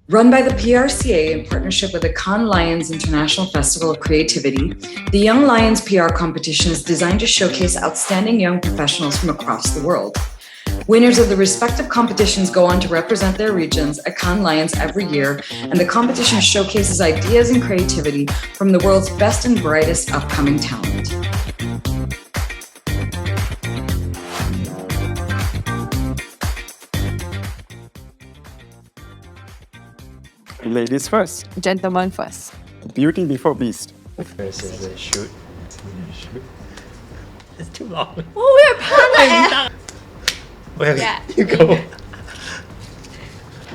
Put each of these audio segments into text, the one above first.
Run by the PRCA in partnership with the Cannes Lions International Festival of Creativity, the Young Lions PR competition is designed to showcase outstanding young professionals from across the world. Winners of the respective competitions go on to represent their regions at Cannes Lions every year, and the competition showcases ideas and creativity from the world's best and brightest upcoming talent. Ladies first. Gentlemen first. Beauty before beast. First is a shoot. It's too long. Oh, we're partner. Well, Yeah. you go.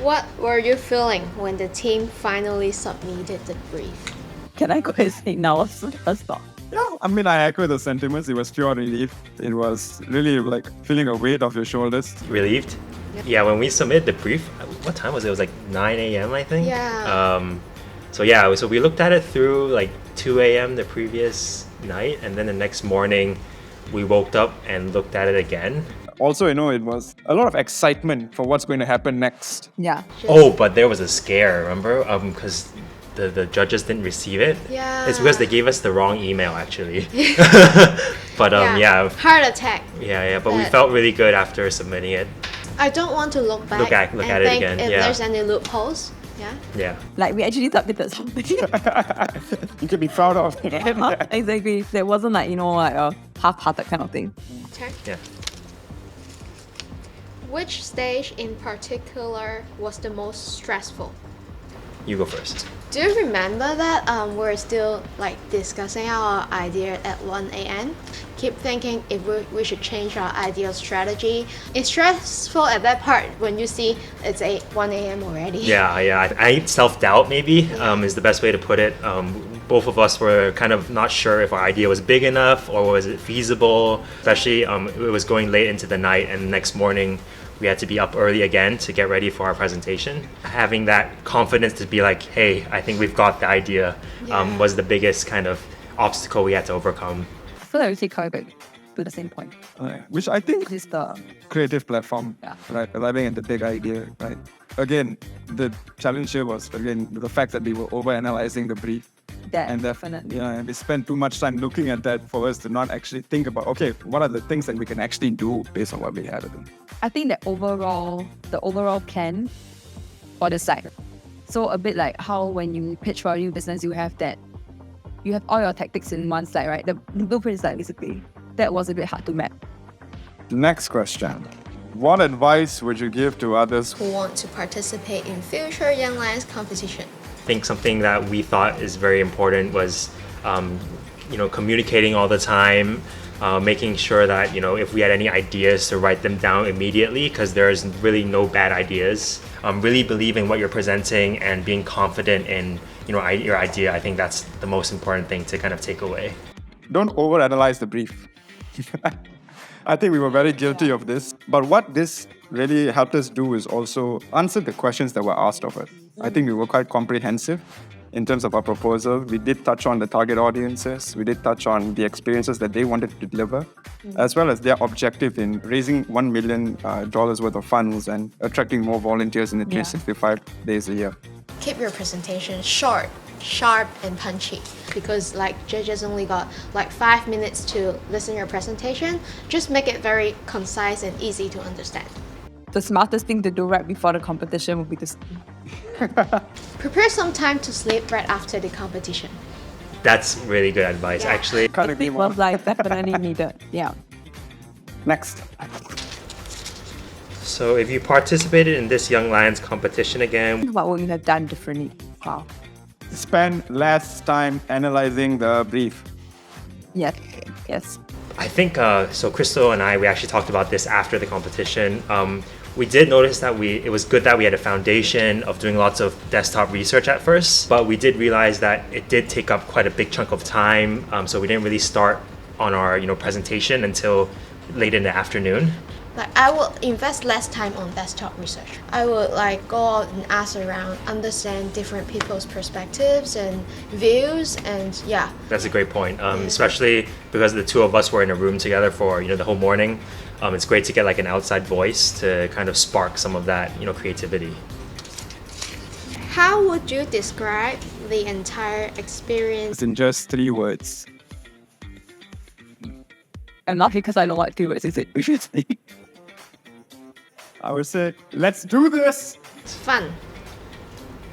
What were you feeling when the team finally submitted the brief? Can I go and say now first thought? Yeah, I mean, I echo the sentiments. It was pure relief. It was really like feeling a weight off your shoulders. Relieved? Yeah, when we submitted the brief, what time was it? It was like 9 a.m. I think. Yeah. So we looked at it through like 2 a.m. the previous night, and then the next morning we woke up and looked at it again. Also, it was a lot of excitement for what's going to happen next. Yeah. Oh, but there was a scare, remember? Because the judges didn't receive it. Yeah. It's because they gave us the wrong email actually. But Heart attack. But we felt really good after submitting it. I don't want to look back Look at and it think again, if yeah. there's any loopholes. Yeah. Yeah. Like we actually submitted something. You can be proud of. Exactly. There wasn't like, like a half-hearted kind of thing. Okay. Yeah. Which stage in particular was the most stressful? You go first. Do you remember that we're still like discussing our idea at 1 a.m.? Keep thinking if we should change our ideal strategy. It's stressful at that part when you see it's 1 a.m. already. Yeah. I self-doubt maybe is the best way to put it. Both of us were kind of not sure if our idea was big enough or was it feasible. Especially it was going late into the night, and the next morning we had to be up early again to get ready for our presentation. Having that confidence to be like, hey, I think we've got the idea, was the biggest kind of obstacle we had to overcome. I feel like we keep coming back to the same point. Which I think Is the creative platform, Yeah. right? Arriving at the big idea, right? Again, the challenge here was the fact that we were overanalyzing the brief. that And definitely. and we spent too much time looking at that for us to not actually think about, okay, what are the things that we can actually do based on what we had. I think that the overall plan for the site. So a bit like how when you pitch for a new business, you have all your tactics in one slide, right? The blueprint is like basically that was a bit hard to map. Next question. What advice would you give to others? Who want to participate in future Young Lions competition? I think something that we thought is very important was, communicating all the time, making sure that, if we had any ideas to write them down immediately, because there's really no bad ideas. Really believing what you're presenting and being confident in, your idea. I think that's the most important thing to kind of take away. Don't overanalyze the brief. I think we were very guilty of this. But what this really helped us do is also answer the questions that were asked of us. I think we were quite comprehensive in terms of our proposal. We did touch on the target audiences. We did touch on the experiences that they wanted to deliver, as well as their objective in raising $1 million worth of funds and attracting more volunteers in the 365 days a year. Keep your presentation short, sharp, and punchy. Because judges only got 5 minutes to listen to your presentation. Just make it very concise and easy to understand. The smartest thing to do right before the competition would be to Prepare some time to sleep right after the competition. That's really good advice, Yeah. actually. Can't agree sleep more. was definitely needed. Yeah. Next. So if you participated in this Young Lions competition again, What would you have done differently? Wow. Spend less time analyzing the brief. Yes. Yes. I think, so Crystal and we actually talked about this after the competition. We did notice that it was good that we had a foundation of doing lots of desktop research at first, but we did realize that it did take up quite a big chunk of time. So we didn't really start on our, presentation until late in the afternoon. I will invest less time on desktop research. I would go out and ask around, understand different people's perspectives and views, and yeah. That's a great point, especially because the two of us were in a room together for the whole morning. It's great to get an outside voice to kind of spark some of that creativity. How would you describe the entire experience? It's in just 3 words. And not because I know what keywords is it previously. I would say, let's do this! It's fun,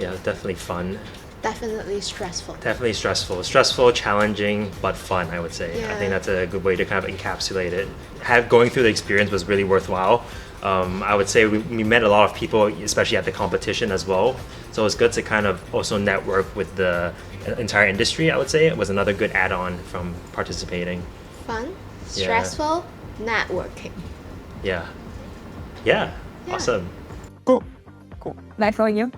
Yeah, definitely fun. definitely stressful. Definitely stressful. Stressful, challenging, but fun, I would say. I Yeah. think that's a good way to kind of encapsulate it. Going through the experience was really worthwhile. I would say we met a lot of people, especially at the competition as well. So it was good to kind of also network with the entire industry, I would say. It was another good add-on from participating. Fun, Yeah. stressful, networking. Yeah. Yeah. Yeah. Awesome. Cool. Nice knowing you.